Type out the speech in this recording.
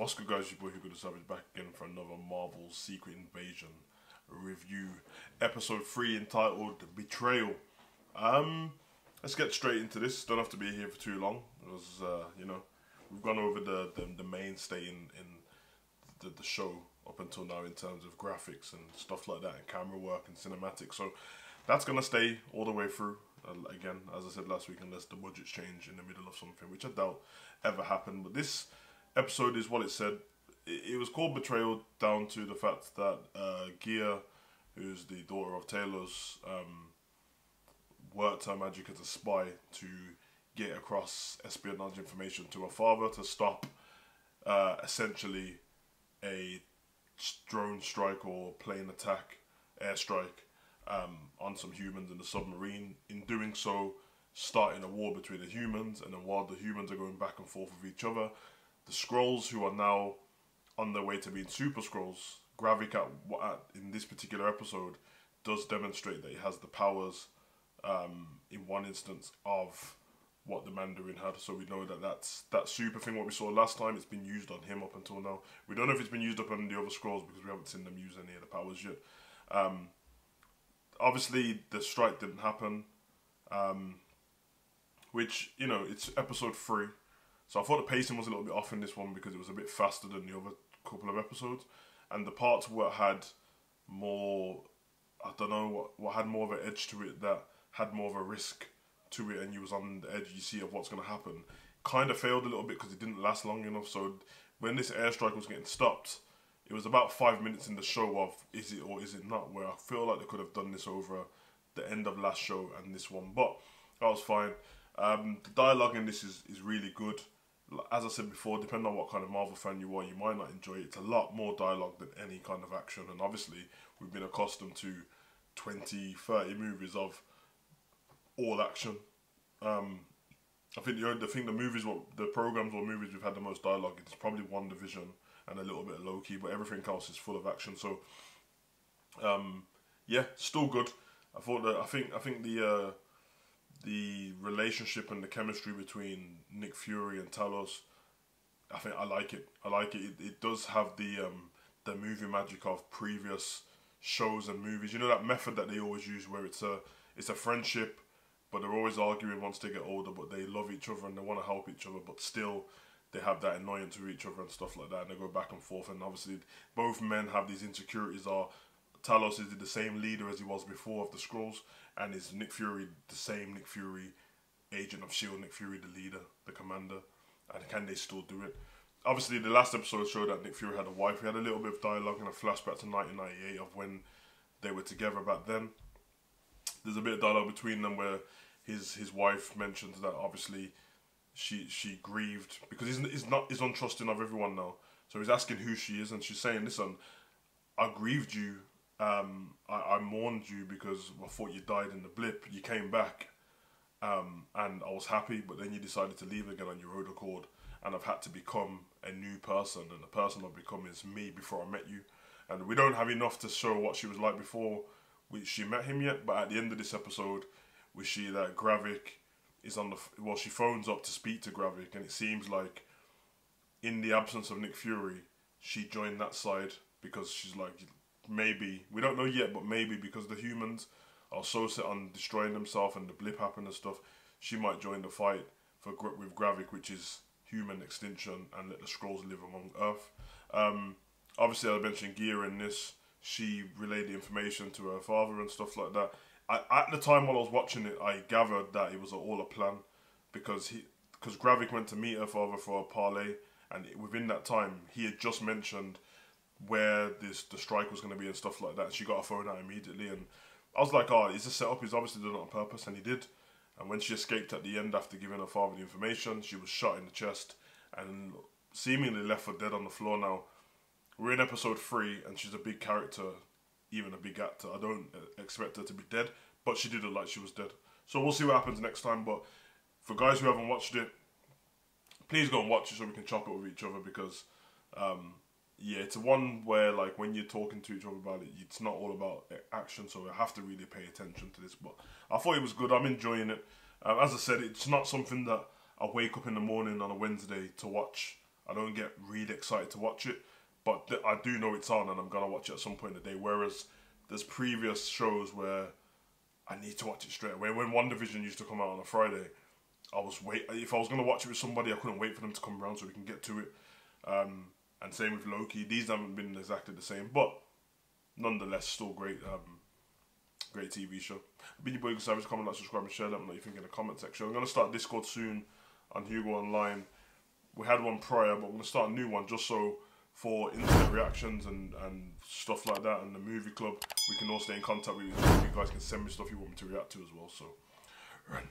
What's good, guys? Your boy Hugo the Savage back again for another Marvel Secret Invasion review. Episode 3 entitled Betrayal. Let's get straight into this. Don't have to be here for too long. Because, we've gone over the mainstay in the show up until now in terms of graphics and stuff like that, and camera work and cinematics. So that's going to stay all the way through. Again, as I said last week, unless the budgets change in the middle of something, which I doubt ever happened. But this episode is what it said. It was called Betrayal down to the fact that Gia, who's the daughter of Talos, worked her magic as a spy to get across espionage information to her father to stop essentially a drone strike or plane attack, airstrike on some humans in the submarine. In doing so, starting a war between the humans, and then while the humans are going back and forth with each other, the Skrulls, who are now on their way to being Super Skrulls, Gravik in this particular episode does demonstrate that he has the powers in one instance of what the Mandarin had. So we know that that super thing, what we saw last time, it's been used on him up until now. We don't know if it's been used up on the other Skrulls because we haven't seen them use any of the powers yet. Obviously, the strike didn't happen, which, you know, it's episode 3. So I thought the pacing was a little bit off in this one because it was a bit faster than the other couple of episodes. And the parts what had more, I don't know, what had more of an edge to it, that had more of a risk to it, and you was on the edge, you see, of what's going to happen, kind of failed a little bit because it didn't last long enough. So when this airstrike was getting stopped, it was about 5 minutes in the show of is it or is it not, where I feel like they could have done this over the end of last show and this one. But that was fine. The dialogue in this is really good. As I said before, depending on what kind of Marvel fan you are, you might not enjoy it. It's a lot more dialogue than any kind of action. And obviously, we've been accustomed to 20, 30 movies of all action. I think the programs or movies we've had the most dialogue, it's probably WandaVision and a little bit of Loki, but everything else is full of action. So, yeah, still good. I think the relationship and the chemistry between Nick Fury and Talos, I like it. It does have the movie magic of previous shows and movies. You know, that method that they always use where it's a friendship, but they're always arguing once they get older, but they love each other and they want to help each other, but still they have that annoyance with each other and stuff like that, and they go back and forth. And obviously both men have these insecurities. Talos is the same leader as he was before of the Skrulls, and is Nick Fury the same Nick Fury, agent of S.H.I.E.L.D., Nick Fury the leader, the commander, and can they still do it? Obviously the last episode showed that Nick Fury had a wife. We had a little bit of dialogue and a flashback to 1998 of when they were together back then. There's a bit of dialogue between them where his wife mentions that obviously she grieved because he's untrusting of everyone now. So he's asking who she is, and she's saying, listen, I grieved you. I mourned you because I thought you died in the blip. You came back, and I was happy, but then you decided to leave again on your own accord, and I've had to become a new person, and the person I've become is me before I met you. And we don't have enough to show what she was like before she met him yet, but at the end of this episode, we see that Gravik is she phones up to speak to Gravik, and it seems like in the absence of Nick Fury, she joined that side because she's like, maybe, we don't know yet, but maybe because the humans are so set on destroying themselves and the blip happened and stuff, she might join the fight with Gravik, which is human extinction, and let the Skrulls live among Earth. Obviously, I mentioned Gia in this. She relayed the information to her father and stuff like that. At the time while I was watching it, I gathered that it was all a plan because Gravik went to meet her father for a parlay, and within that time, he had just mentioned where the strike was going to be and stuff like that. And she got her phone out immediately, and I was like, oh, is this set up? He's obviously done it on purpose, and he did. And when she escaped at the end after giving her father the information, she was shot in the chest and seemingly left for dead on the floor. Now, we're in episode 3, and she's a big character, even a big actor. I don't expect her to be dead, but she did look like she was dead. So we'll see what happens next time. But for guys who haven't watched it, please go and watch it so we can chop it with each other, because yeah, it's one where, like, when you're talking to each other about it, it's not all about action, so I have to really pay attention to this. But I thought it was good. I'm enjoying it. As I said, it's not something that I wake up in the morning on a Wednesday to watch. I don't get really excited to watch it, but I do know it's on and I'm gonna watch it at some point in the day. Whereas there's previous shows where I need to watch it straight away. When WandaVision used to come out on a Friday, if I was gonna watch it with somebody, I couldn't wait for them to come around so we can get to it. And same with Loki. These haven't been exactly the same, but nonetheless, still great. Great TV show. Be your boy Savage. Comment, like, subscribe, and share. Let me know what you think in the comment section. I'm gonna start Discord soon on Hugo Online. We had one prior, but we're gonna start a new one just so for internet reactions and stuff like that, and the movie club, we can all stay in contact with you. You guys can send me stuff you want me to react to as well. So, run.